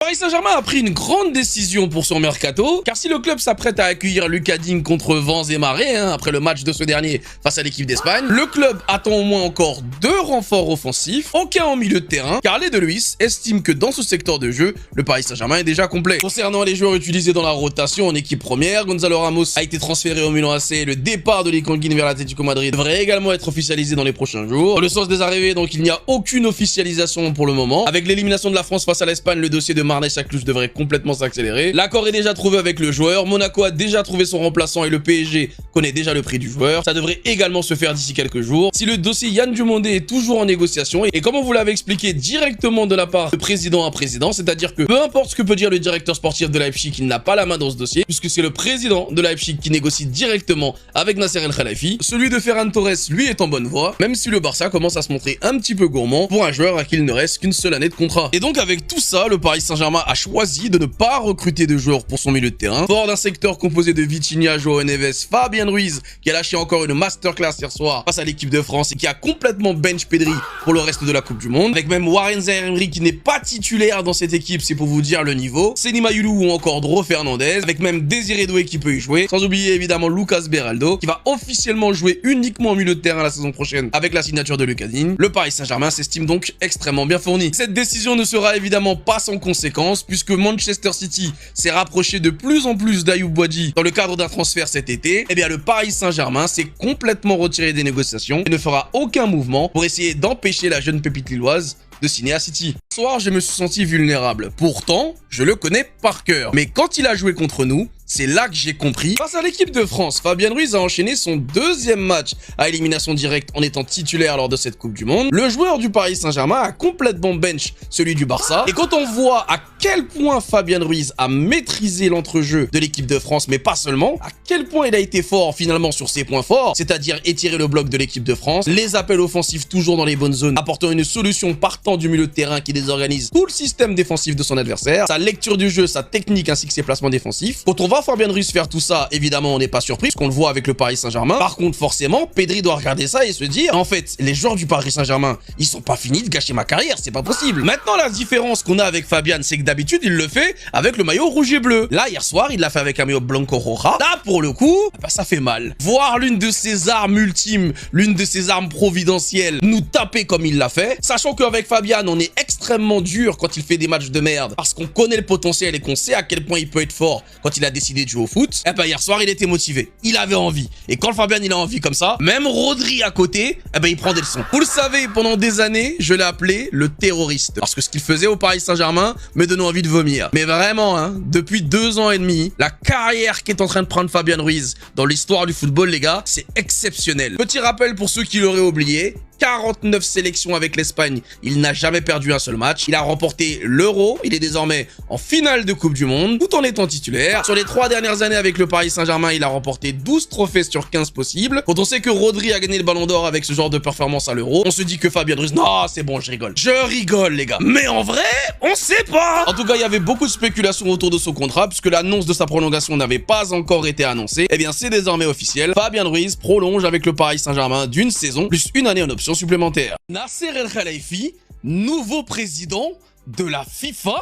Paris Saint-Germain a pris une grande décision pour son mercato, car si le club s'apprête à accueillir Lucas Digne contre vents et marées, après le match de ce dernier face à l'équipe d'Espagne, le club attend au moins encore 2 renforts offensifs, aucun en milieu de terrain, car les de Luis estiment que dans ce secteur de jeu, le Paris Saint-Germain est déjà complet. Concernant les joueurs utilisés dans la rotation en équipe première, Gonzalo Ramos a été transféré au Milan AC, le départ de Likanguin vers l'Atlético Madrid devrait également être officialisé dans les prochains jours. Dans le sens des arrivées, donc il n'y a aucune officialisation pour le moment. Avec l'élimination de la France face à l'Espagne, le dossier de Marnay Chaklouche devrait complètement s'accélérer. L'accord est déjà trouvé avec le joueur, Monaco a déjà trouvé son remplaçant et le PSG connaît déjà le prix du joueur. Ça devrait également se faire d'ici quelques jours. Si le dossier Yann Dumondé est toujours en négociation, et comme on vous l'avait expliqué directement de la part de président à président, c'est-à-dire que peu importe ce que peut dire le directeur sportif de Leipzig, il n'a pas la main dans ce dossier, puisque c'est le président de Leipzig qui négocie directement avec Nasser El Khelaifi. Celui de Ferran Torres, lui, est en bonne voie, même si le Barça commence à se montrer un petit peu gourmand pour un joueur à qui il ne reste qu'une seule année de contrat. Et donc avec tout ça, le Paris Saint-Germain a choisi de ne pas recruter de joueurs pour son milieu de terrain. Fort d'un secteur composé de Vitinha, João Neves, Fabien Ruiz, qui a lâché encore une masterclass hier soir face à l'équipe de France et qui a complètement bench Pedri pour le reste de la Coupe du Monde. Avec même Warren Zaïre-Emery qui n'est pas titulaire dans cette équipe, c'est pour vous dire le niveau. Seny Mayulu ou encore Dro Fernandez, avec même Désiré Doué qui peut y jouer. Sans oublier évidemment Lucas Beraldo, qui va officiellement jouer uniquement au milieu de terrain la saison prochaine avec la signature de Lucas Digne. Le Paris Saint-Germain s'estime donc extrêmement bien fourni. Cette décision ne sera évidemment pas sans conséquence, puisque Manchester City s'est rapproché de plus en plus d'Ayoub Boadi dans le cadre d'un transfert cet été. Eh bien le Paris Saint-Germain s'est complètement retiré des négociations et ne fera aucun mouvement pour essayer d'empêcher la jeune pépite lilloise de signer à City. Ce soir, je me suis senti vulnérable. Pourtant, je le connais par cœur. Mais quand il a joué contre nous, c'est là que j'ai compris. Face à l'équipe de France, Fabien Ruiz a enchaîné son 2e match à élimination directe en étant titulaire lors de cette Coupe du Monde. Le joueur du Paris Saint-Germain a complètement bench celui du Barça. Et quand on voit à quel point Fabien Ruiz a maîtrisé l'entrejeu de l'équipe de France, mais pas seulement, à quel point il a été fort finalement sur ses points forts, c'est-à-dire étirer le bloc de l'équipe de France, les appels offensifs toujours dans les bonnes zones, apportant une solution partant du milieu de terrain qui désorganise tout le système défensif de son adversaire, sa lecture du jeu, sa technique ainsi que ses placements défensifs. Quand on va Fabien Ruiz faire tout ça, évidemment on n'est pas surpris, parce qu'on le voit avec le Paris Saint-Germain. Par contre forcément, Pedri doit regarder ça et se dire, en fait, les joueurs du Paris Saint-Germain, ils sont pas finis de gâcher ma carrière, c'est pas possible. Maintenant la différence qu'on a avec Fabien, c'est que d'habitude il le fait avec le maillot rouge et bleu. Là hier soir, il l'a fait avec un maillot blanco roja. Là pour le coup, bah, ça fait mal. Voir l'une de ses armes ultimes, l'une de ses armes providentielles, nous taper comme il l'a fait, sachant qu'avec Fabien, on est extrêmement dur quand il fait des matchs de merde, parce qu'on connaît le potentiel et qu'on sait à quel point il peut être fort quand il a décidé de jouer au foot. Et ben hier soir il était motivé, il avait envie, et quand Fabien il a envie comme ça, même Rodri à côté, eh ben il prend des leçons. Vous le savez, pendant des années je l'ai appelé le terroriste, parce que ce qu'il faisait au Paris Saint-Germain me donnait envie de vomir. Mais vraiment depuis 2 ans et demi, la carrière qu'est en train de prendre Fabien Ruiz dans l'histoire du football, les gars, c'est exceptionnel. Petit rappel pour ceux qui l'auraient oublié, 49 sélections avec l'Espagne, il n'a jamais perdu un seul match. Il a remporté l'Euro, il est désormais en finale de Coupe du Monde, tout en étant titulaire. Sur les 3 dernières années avec le Paris Saint-Germain, il a remporté 12 trophées sur 15 possibles. Quand on sait que Rodri a gagné le Ballon d'Or avec ce genre de performance à l'Euro, on se dit que Fabien Ruiz, non c'est bon, je rigole les gars. Mais en vrai, on sait pas. En tout cas, il y avait beaucoup de spéculations autour de son contrat, puisque l'annonce de sa prolongation n'avait pas encore été annoncée. Eh bien c'est désormais officiel, Fabien Ruiz prolonge avec le Paris Saint-Germain d'une saison, plus une année en option supplémentaire. Nasser El Khelaifi, nouveau président de la FIFA.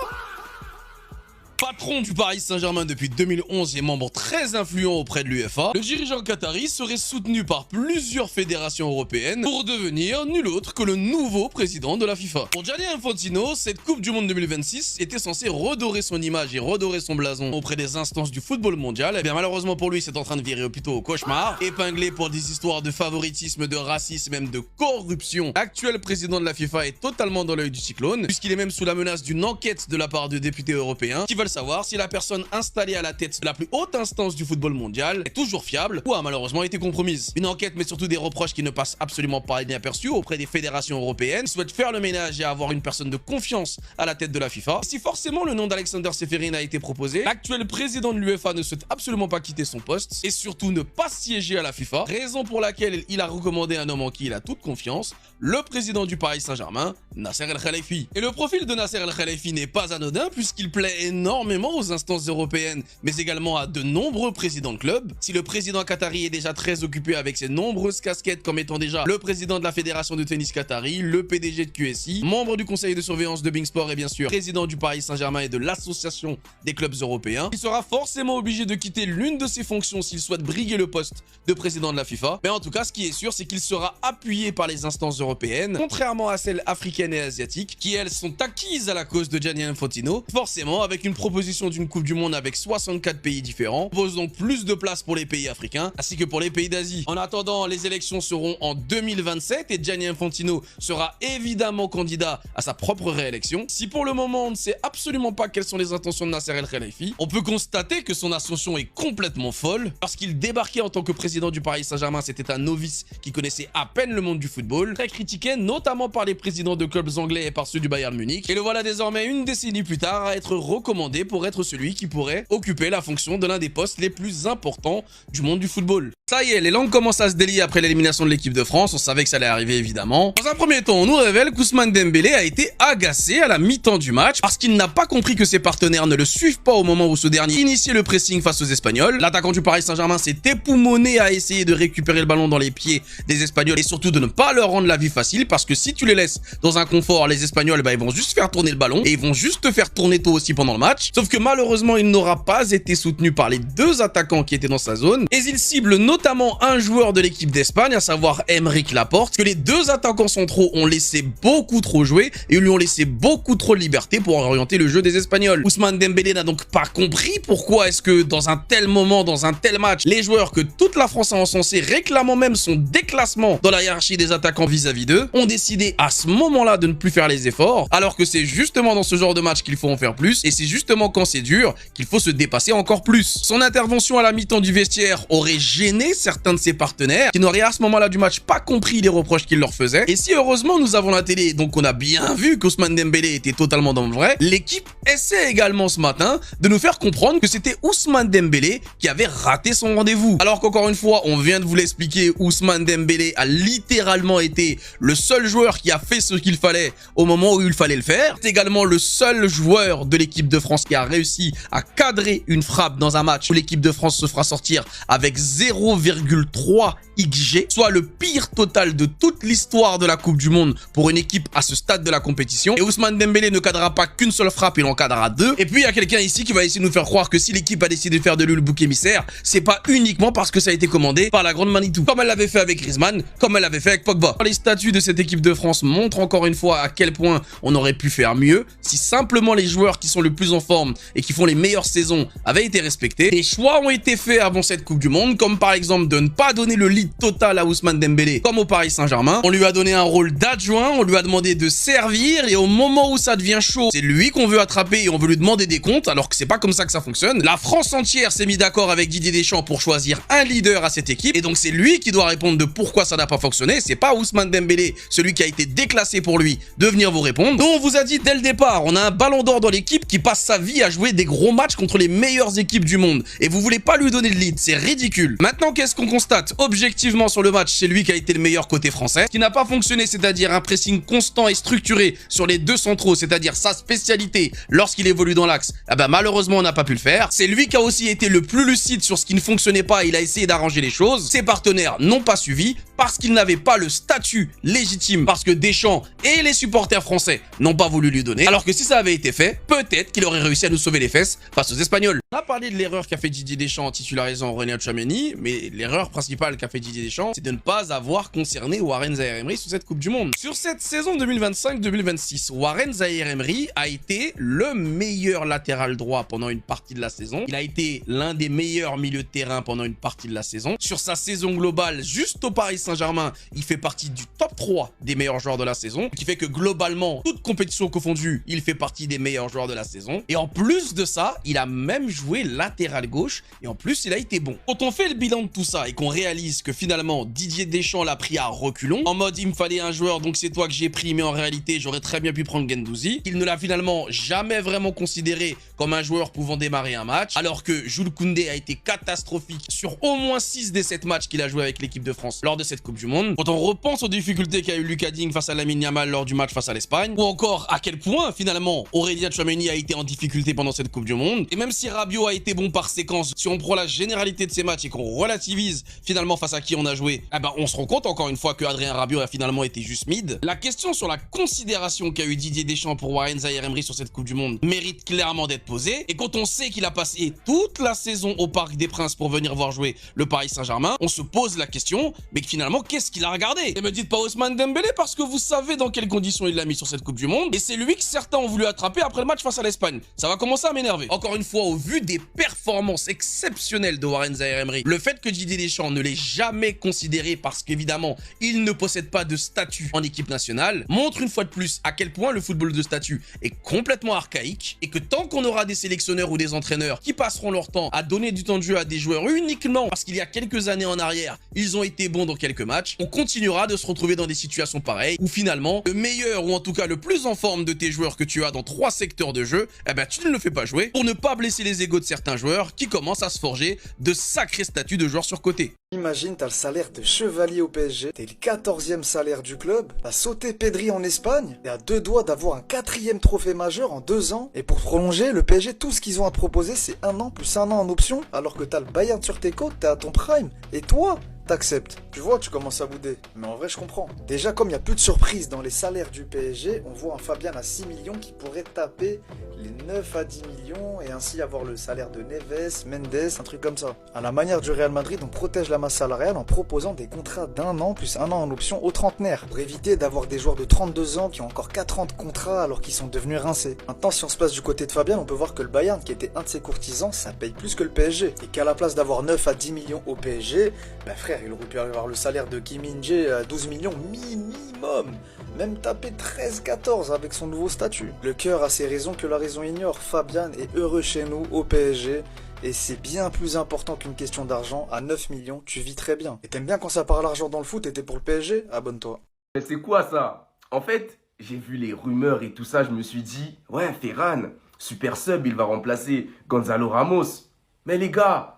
Patron du Paris Saint-Germain depuis 2011 et membre très influent auprès de l'UEFA, le dirigeant qatari serait soutenu par plusieurs fédérations européennes pour devenir nul autre que le nouveau président de la FIFA. Pour Gianni Infantino, cette Coupe du Monde 2026 était censée redorer son image et redorer son blason auprès des instances du football mondial. Et bien malheureusement pour lui, c'est en train de virer plutôt au cauchemar. Épinglé pour des histoires de favoritisme, de racisme, même de corruption, l'actuel président de la FIFA est totalement dans l'œil du cyclone, puisqu'il est même sous la menace d'une enquête de la part de députés européens qui veulent savoir si la personne installée à la tête de la plus haute instance du football mondial est toujours fiable ou a malheureusement été compromise. Une enquête mais surtout des reproches qui ne passent absolument pas inaperçus auprès des fédérations européennes qui souhaitent faire le ménage et avoir une personne de confiance à la tête de la FIFA. Et si forcément le nom d'Alexander Seferin a été proposé, l'actuel président de l'UEFA ne souhaite absolument pas quitter son poste et surtout ne pas siéger à la FIFA, raison pour laquelle il a recommandé un homme en qui il a toute confiance, le président du Paris Saint-Germain, Nasser El Khelaifi. Et le profil de Nasser El Khelaifi n'est pas anodin puisqu'il plaît énormément aux instances européennes, mais également à de nombreux présidents de clubs. Si le président qatari est déjà très occupé avec ses nombreuses casquettes comme étant déjà le président de la fédération de tennis qatari, le PDG de QSI, membre du conseil de surveillance de Beansport et bien sûr président du Paris Saint-Germain et de l'association des clubs européens, il sera forcément obligé de quitter l'une de ses fonctions s'il souhaite briguer le poste de président de la FIFA. Mais en tout cas, ce qui est sûr, c'est qu'il sera appuyé par les instances européennes, contrairement à celles africaines et asiatiques, qui elles sont acquises à la cause de Gianni Infantino. Forcément, avec une proposition d'une Coupe du Monde avec 64 pays différents, propose donc plus de place pour les pays africains, ainsi que pour les pays d'Asie. En attendant, les élections seront en 2027 et Gianni Infantino sera évidemment candidat à sa propre réélection. Si pour le moment, on ne sait absolument pas quelles sont les intentions de Nasser El Khelaifi, on peut constater que son ascension est complètement folle. Lorsqu'il débarquait en tant que président du Paris Saint-Germain, c'était un novice qui connaissait à peine le monde du football, très critiqué notamment par les présidents de clubs anglais et par ceux du Bayern Munich. Et le voilà désormais une décennie plus tard à être recommandé pour être celui qui pourrait occuper la fonction de l'un des postes les plus importants du monde du football. Ça y est, les langues commencent à se délier après l'élimination de l'équipe de France, on savait que ça allait arriver évidemment. Dans un premier temps, on nous révèle qu'Ousmane Dembélé a été agacé à la mi-temps du match parce qu'il n'a pas compris que ses partenaires ne le suivent pas au moment où ce dernier initiait le pressing face aux Espagnols. L'attaquant du Paris Saint-Germain s'est époumoné à essayer de récupérer le ballon dans les pieds des Espagnols et surtout de ne pas leur rendre la vie facile parce que si tu les laisses dans un confort, les Espagnols, ils vont juste faire tourner le ballon et ils vont juste te faire tourner toi aussi pendant le match. Sauf que malheureusement, il n'aura pas été soutenu par les deux attaquants qui étaient dans sa zone et il cible notamment un joueur de l'équipe d'Espagne, à savoir Aymeric Laporte, que les deux attaquants centraux ont laissé beaucoup trop jouer et lui ont laissé beaucoup trop de liberté pour orienter le jeu des Espagnols. Ousmane Dembélé n'a donc pas compris pourquoi est-ce que dans un tel moment, dans un tel match, les joueurs que toute la France a encensés, réclamant même son déclassement dans la hiérarchie des attaquants vis-à-vis d'eux, ont décidé à ce moment-là de ne plus faire les efforts, alors que c'est justement dans ce genre de match qu'il faut en faire plus et c'est justement quand c'est dur qu'il faut se dépasser encore plus. Son intervention à la mi-temps du vestiaire aurait gêné certains de ses partenaires qui n'auraient à ce moment-là du match pas compris les reproches qu'il leur faisait. Et si heureusement nous avons la télé, donc on a bien vu qu'Ousmane Dembélé était totalement dans le vrai, l'équipe essaie également ce matin de nous faire comprendre que c'était Ousmane Dembélé qui avait raté son rendez-vous. Alors qu'encore une fois, on vient de vous l'expliquer, Ousmane Dembélé a littéralement été le seul joueur qui a fait ce qu'il fallait au moment où il fallait le faire. C'est également le seul joueur de l'équipe de France qui a réussi à cadrer une frappe dans un match où l'équipe de France se fera sortir avec 0,3 XG, soit le pire total de toute l'histoire de la Coupe du Monde pour une équipe à ce stade de la compétition. Et Ousmane Dembélé ne cadrera pas qu'une seule frappe, il en cadrera deux. Et puis il y a quelqu'un ici qui va essayer de nous faire croire que si l'équipe a décidé de faire de lui le bouc émissaire, c'est pas uniquement parce que ça a été commandé par la grande Manitou, comme elle l'avait fait avec Griezmann, comme elle l'avait fait avec Pogba. Les statuts de cette équipe de France montrent encore une fois à quel point on aurait pu faire mieux si simplement les joueurs qui sont le plus en forme et qui font les meilleures saisons avaient été respectés. Des choix ont été faits avant cette Coupe du Monde, comme par exemple de ne pas donner le lead total à Ousmane Dembélé comme au Paris Saint-Germain. On lui a donné un rôle d'adjoint, on lui a demandé de servir et au moment où ça devient chaud, c'est lui qu'on veut attraper et on veut lui demander des comptes alors que c'est pas comme ça que ça fonctionne. La France entière s'est mis d'accord avec Didier Deschamps pour choisir un leader à cette équipe et donc c'est lui qui doit répondre de pourquoi ça n'a pas fonctionné. C'est pas Ousmane Dembélé, celui qui a été déclassé pour lui, de venir vous répondre. Donc on vous a dit dès le départ, on a un ballon d'or dans l'équipe qui passe sa vie à jouer des gros matchs contre les meilleures équipes du monde et vous voulez pas lui donner le lead, c'est ridicule. Maintenant qu'est-ce qu'on constate? Objectivement sur le match, c'est lui qui a été le meilleur côté français. Ce qui n'a pas fonctionné, c'est-à-dire un pressing constant et structuré sur les deux centraux, c'est-à-dire sa spécialité lorsqu'il évolue dans l'axe, malheureusement on n'a pas pu le faire. C'est lui qui a aussi été le plus lucide sur ce qui ne fonctionnait pas, il a essayé d'arranger les choses. Ses partenaires n'ont pas suivi parce qu'ils n'avaient pas le statut légitime, parce que Deschamps et les supporters français n'ont pas voulu lui donner, alors que si ça avait été fait, peut-être qu'il aurait réussi à nous sauver les fesses face aux Espagnols. On a parlé de l'erreur qu'a fait Didier Deschamps en titularisant Aurélien Tchouaméni, mais l'erreur principale qu'a fait Didier Deschamps, c'est de ne pas avoir concerné Warren Zaïre-Emery sur cette Coupe du Monde. Sur cette saison 2025-2026, Warren Zaïre-Emery a été le meilleur latéral droit pendant une partie de la saison. Il a été l'un des meilleurs milieux de terrain pendant une partie de la saison. Sur sa saison globale, juste au Paris Saint-Germain, il fait partie du top 3 des meilleurs joueurs de la saison, ce qui fait que globalement, toute compétition confondue, il fait partie des meilleurs joueurs de la saison. Et en plus de ça, il a même joué latéral gauche et en plus, il a été bon. Quand on fait le bilan de tout ça et qu'on réalise que finalement, Didier Deschamps l'a pris à reculons, en mode il me fallait un joueur donc c'est toi que j'ai pris, mais en réalité j'aurais très bien pu prendre Guendouzi. Il ne l'a finalement jamais vraiment considéré comme un joueur pouvant démarrer un match, alors que Jules Koundé a été catastrophique sur au moins 6 des 7 matchs qu'il a joué avec l'équipe de France lors de cette Coupe du Monde. Quand on repense aux difficultés qu'a eu Lucas Digne face à Lamine Yamal mal lors du match face à l'Espagne, ou encore à quel point finalement Aurélien Tchouaméni a été en difficulté pendant cette Coupe du Monde. Et même si Rabiot a été bon par séquence, si on prend la généralité de ces matchs et qu'on relativise finalement face à qui on a joué, eh ben on se rend compte encore une fois que Adrien Rabiot a finalement été juste mid. La question sur la considération qu'a eu Didier Deschamps pour Warren Zaïre-Emery sur cette Coupe du Monde mérite clairement d'être posée. Et quand on sait qu'il a passé toute la saison au Parc des Princes pour venir voir jouer le Paris Saint-Germain, on se pose la question, mais finalement, qu'est-ce qu'il a regardé? Et me dites pas Ousmane Dembélé parce que vous savez dans quelles conditions il l'a mis sur cette Coupe du Monde. Et c'est lui que certains ont voulu attraper après le match face à l'Espagne. Ça va commencer à m'énerver. Encore une fois, au vu des performances exceptionnelles de Warren Zaïre-Emery, le fait que Didier Deschamps ne l'ait jamais considéré parce qu'évidemment, il ne possède pas de statut en équipe nationale, montre une fois de plus à quel point le football de statut est complètement archaïque et que tant qu'on aura des sélectionneurs ou des entraîneurs qui passeront leur temps à donner du temps de jeu à des joueurs uniquement parce qu'il y a quelques années en arrière, ils ont été bons dans quelques matchs, on continuera de se retrouver dans des situations pareilles où finalement, le meilleur ou en tout cas le plus en forme de tes joueurs que tu as dans 3 secteurs de jeu, eh ben tu ne le fais pas jouer pour ne pas blesser les égos de certains joueurs qui commencent à se forger de sacrés statuts de joueurs surcotés. Imagine, t'as le salaire de chevalier au PSG, t'es le 14e salaire du club, t'as sauté Pedri en Espagne, t'es à 2 doigts d'avoir un 4e trophée majeur en 2 ans, et pour prolonger, le PSG, tout ce qu'ils ont à te proposer, c'est 1 an plus 1 an en option, alors que t'as le Bayern sur tes côtes, t'es à ton prime, et toi t'acceptes. Tu vois, tu commences à bouder. Mais en vrai, je comprends. Déjà, comme il n'y a plus de surprise dans les salaires du PSG, on voit un Fabian à 6 millions qui pourrait taper les 9 à 10 millions et ainsi avoir le salaire de Neves, Mendes, un truc comme ça. À la manière du Real Madrid, on protège la masse salariale en proposant des contrats d'1 an plus 1 an en option aux trentenaires pour éviter d'avoir des joueurs de 32 ans qui ont encore 4 ans de contrat alors qu'ils sont devenus rincés. Maintenant, si on se passe du côté de Fabian, on peut voir que le Bayern, qui était un de ses courtisans, ça paye plus que le PSG. Et qu'à la place d'avoir 9 à 10 millions au PSG, bah frère, il aurait pu avoir le salaire de Kim Min-jae à 12 millions minimum. Même taper 13-14 avec son nouveau statut. Le cœur a ses raisons que la raison ignore. Fabian est heureux chez nous, au PSG. Et c'est bien plus important qu'une question d'argent. À 9 millions, tu vis très bien. Et t'aimes bien quand ça parle argent dans le foot et t'es pour le PSG? Abonne-toi. Mais c'est quoi ça? En fait, j'ai vu les rumeurs et tout ça, je me suis dit, ouais, Ferran, super sub, il va remplacer Gonzalo Ramos. Mais les gars,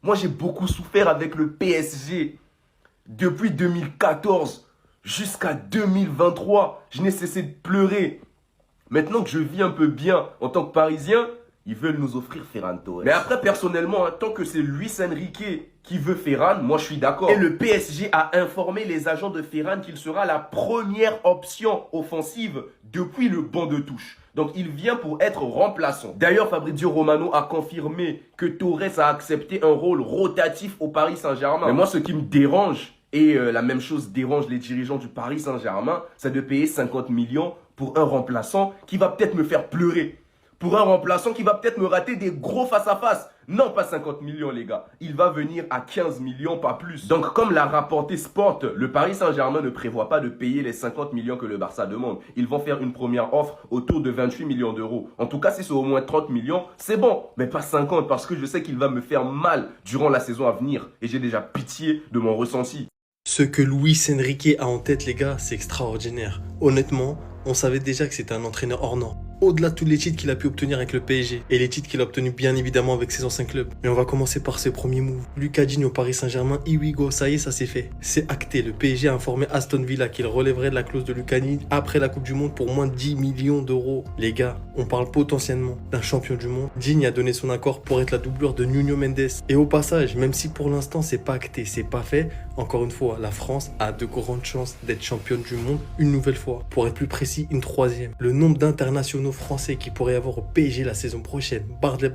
moi j'ai beaucoup souffert avec le PSG. Depuis 2014 jusqu'à 2023, je n'ai cessé de pleurer. Maintenant que je vis un peu bien en tant que Parisien, ils veulent nous offrir Ferran Torres. Mais après, personnellement, tant que c'est Luis Enrique qui veut Ferran, moi je suis d'accord. Et le PSG a informé les agents de Ferran qu'il sera la première option offensive depuis le banc de touche. Donc il vient pour être remplaçant. D'ailleurs, Fabrizio Romano a confirmé que Torres a accepté un rôle rotatif au Paris Saint-Germain. Mais moi, ce qui me dérange, et la même chose dérange les dirigeants du Paris Saint-Germain, c'est de payer 50 millions pour un remplaçant qui va peut-être me faire pleurer. Pour un remplaçant qui va peut-être me rater des gros face-à-face. Non, pas 50 millions, les gars. Il va venir à 15 millions, pas plus. Donc, comme l'a rapporté Sport, le Paris Saint-Germain ne prévoit pas de payer les 50 millions que le Barça demande. Ils vont faire une première offre autour de 28 millions d'euros. En tout cas, si c'est au moins 30 millions, c'est bon. Mais pas 50, parce que je sais qu'il va me faire mal durant la saison à venir. Et j'ai déjà pitié de mon ressenti. Ce que Luis Enrique a en tête, les gars, c'est extraordinaire. Honnêtement, on savait déjà que c'était un entraîneur hors norme. Au-delà de tous les titres qu'il a pu obtenir avec le PSG et les titres qu'il a obtenus bien évidemment avec ses anciens clubs. Mais on va commencer par ses premiers moves. Lucas Digne au Paris Saint-Germain, here we go, ça y est, ça c'est fait. C'est acté, le PSG a informé Aston Villa qu'il relèverait de la clause de Lucas Digne après la Coupe du Monde pour moins de 10 millions d'euros. Les gars, on parle potentiellement d'un champion du monde. Digne a donné son accord pour être la doublure de Nuno Mendes. Et au passage, même si pour l'instant c'est pas acté, c'est pas fait, encore une fois, la France a de grandes chances d'être championne du monde une nouvelle fois. Pour être plus précis, une 3e. Le nombre d'internationaux français qui pourrait y avoir au PSG la saison prochaine, Bradley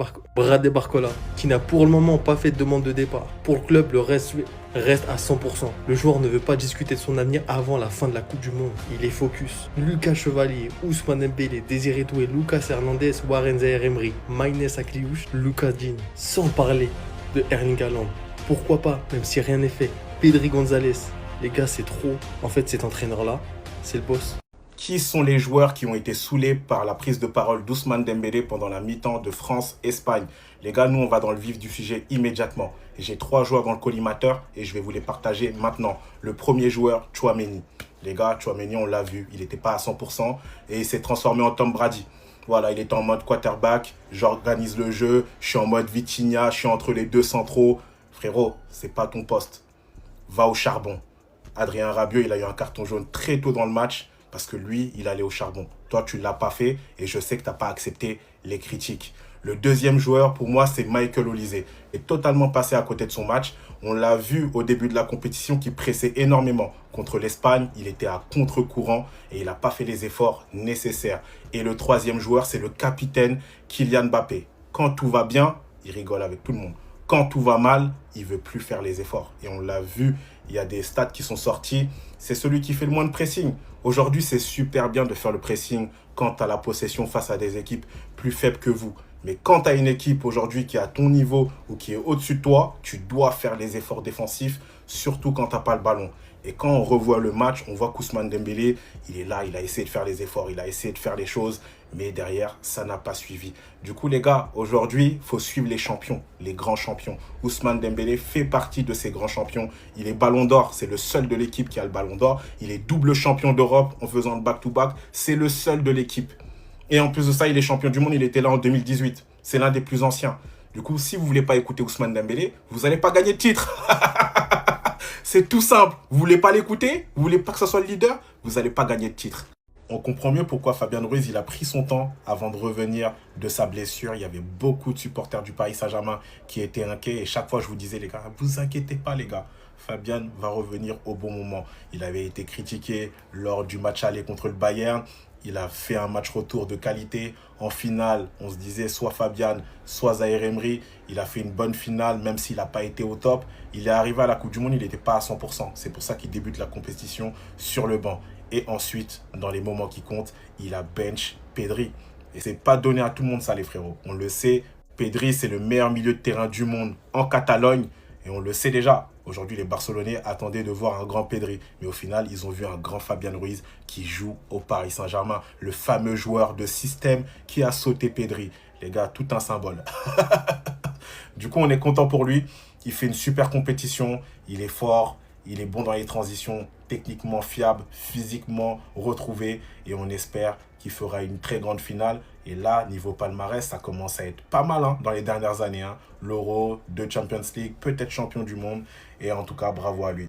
Barcola, qui n'a pour le moment pas fait de demande de départ. Pour le club, le reste à 100%. Le joueur ne veut pas discuter de son avenir avant la fin de la Coupe du Monde. Il est focus. Lucas Chevalier, Ousmane Dembélé, Désiré Doué, Lucas Hernandez, Warren Zaïre-Emery, Maïnes Akliouche, Lucas Digne. Sans parler de Erling Haaland. Pourquoi pas, même si rien n'est fait. Pedri Gonzalez. Les gars, c'est trop. En fait, cet entraîneur-là, c'est le boss. Qui sont les joueurs qui ont été saoulés par la prise de parole d'Ousmane Dembélé pendant la mi-temps de France-Espagne? Les gars, nous, on va dans le vif du sujet immédiatement. Et j'ai 3 joueurs dans le collimateur et je vais vous les partager maintenant. Le premier joueur, Tchouaméni. Les gars, Tchouaméni, on l'a vu, il n'était pas à 100% et il s'est transformé en Tom Brady. Voilà, il est en mode quarterback, j'organise le jeu, je suis en mode Vitinha, je suis entre les 2 centraux. Frérot, c'est pas ton poste. Va au charbon. Adrien Rabiot, il a eu un carton jaune très tôt dans le match parce que lui, il allait au charbon. Toi, tu ne l'as pas fait et je sais que tu n'as pas accepté les critiques. Le deuxième joueur, pour moi, c'est Michael Olise. Il est totalement passé à côté de son match. On l'a vu au début de la compétition qui pressait énormément. Contre l'Espagne, il était à contre-courant et il n'a pas fait les efforts nécessaires. Et le troisième joueur, c'est le capitaine Kylian Mbappé. Quand tout va bien, il rigole avec tout le monde. Quand tout va mal, il ne veut plus faire les efforts. Et on l'a vu, il y a des stats qui sont sortis. C'est celui qui fait le moins de pressing. Aujourd'hui, c'est super bien de faire le pressing quand tu as la possession face à des équipes plus faibles que vous. Mais quand tu as une équipe aujourd'hui qui est à ton niveau ou qui est au-dessus de toi, tu dois faire les efforts défensifs, surtout quand tu n'as pas le ballon. Et quand on revoit le match, on voit qu'Ousmane Dembélé, il est là, il a essayé de faire les efforts, il a essayé de faire les choses, mais derrière, ça n'a pas suivi. Du coup, les gars, aujourd'hui, il faut suivre les champions, les grands champions. Ousmane Dembélé fait partie de ces grands champions. Il est ballon d'or, c'est le seul de l'équipe qui a le ballon d'or. Il est double champion d'Europe en faisant le back-to-back, c'est le seul de l'équipe. Et en plus de ça, il est champion du monde, il était là en 2018. C'est l'un des plus anciens. Du coup, si vous ne voulez pas écouter Ousmane Dembélé, vous n'allez pas gagner de titre. C'est tout simple. Vous ne voulez pas l'écouter, vous ne voulez pas que ce soit le leader, vous n'allez pas gagner de titre. On comprend mieux pourquoi Fabien Ruiz il a pris son temps avant de revenir de sa blessure. Il y avait beaucoup de supporters du Paris Saint-Germain qui étaient inquiets. Et chaque fois, je vous disais, les gars, vous inquiétez pas, les gars. Fabien va revenir au bon moment. Il avait été critiqué lors du match aller contre le Bayern. Il a fait un match retour de qualité. En finale, on se disait soit Fabien, soit Zaïre Emery. Il a fait une bonne finale, même s'il n'a pas été au top. Il est arrivé à la Coupe du Monde, il n'était pas à 100%. C'est pour ça qu'il débute la compétition sur le banc. Et ensuite, dans les moments qui comptent, il a bench Pedri. Et c'est pas donné à tout le monde ça, les frérots. On le sait, Pedri, c'est le meilleur milieu de terrain du monde en Catalogne. Et on le sait déjà. Aujourd'hui, les Barcelonais attendaient de voir un grand Pedri. Mais au final, ils ont vu un grand Fabien Ruiz qui joue au Paris Saint-Germain. Le fameux joueur de système qui a sauté Pedri. Les gars, tout un symbole. Du coup, on est content pour lui. Il fait une super compétition. Il est fort. Il est bon dans les transitions, techniquement fiable, physiquement retrouvé. Et on espère qu'il fera une très grande finale. Et là, niveau palmarès, ça commence à être pas mal dans les dernières années. L'Euro, 2 Champions League, peut-être champion du monde. Et en tout cas, bravo à lui.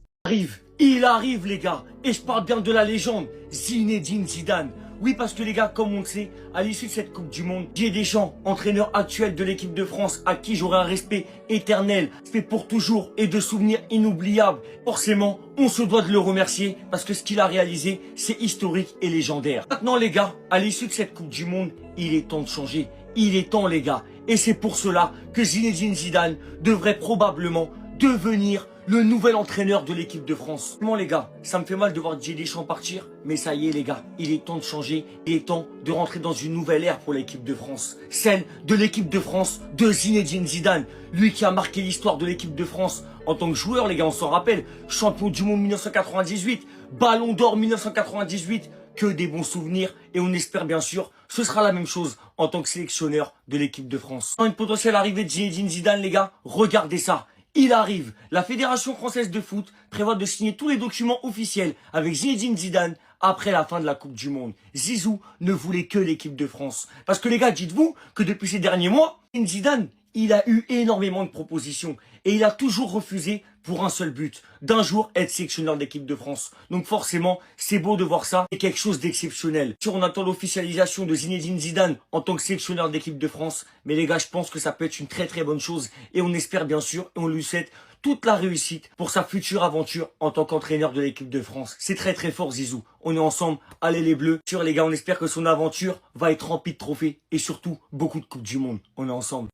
Il arrive les gars. Et je parle bien de la légende, Zinedine Zidane. Oui, parce que les gars, comme on le sait, à l'issue de cette Coupe du Monde, Didier Deschamps, entraîneur actuel de l'équipe de France, à qui j'aurai un respect éternel, respect pour toujours et de souvenirs inoubliables. Forcément, on se doit de le remercier parce que ce qu'il a réalisé, c'est historique et légendaire. Maintenant les gars, à l'issue de cette Coupe du Monde, il est temps de changer. Il est temps les gars. Et c'est pour cela que Zinedine Zidane devrait probablement devenir le nouvel entraîneur de l'équipe de France. Bon les gars, ça me fait mal de voir Didier Deschamps partir, mais ça y est les gars, il est temps de changer, il est temps de rentrer dans une nouvelle ère pour l'équipe de France. Celle de l'équipe de France de Zinedine Zidane, lui qui a marqué l'histoire de l'équipe de France en tant que joueur les gars, on s'en rappelle, champion du monde 1998, ballon d'or 1998, que des bons souvenirs et on espère bien sûr ce sera la même chose en tant que sélectionneur de l'équipe de France. Une potentielle arrivée de Zinedine Zidane les gars, regardez ça. Il arrive. La Fédération française de foot prévoit de signer tous les documents officiels avec Zinedine Zidane après la fin de la Coupe du Monde. Zizou ne voulait que l'équipe de France. Parce que les gars, dites-vous que depuis ces derniers mois, Zidane, il a eu énormément de propositions. Et il a toujours refusé pour un seul but, d'un jour être sélectionneur de l'équipe de France. Donc forcément, c'est beau de voir ça, c'est quelque chose d'exceptionnel. Si on attend l'officialisation de Zinedine Zidane en tant que sélectionneur de l'équipe de France, mais les gars, je pense que ça peut être une très très bonne chose. Et on espère bien sûr, et on lui souhaite toute la réussite pour sa future aventure en tant qu'entraîneur de l'équipe de France. C'est très très fort Zizou, on est ensemble, allez les bleus. Sur les gars, on espère que son aventure va être remplie de trophées et surtout beaucoup de Coupes du Monde. On est ensemble.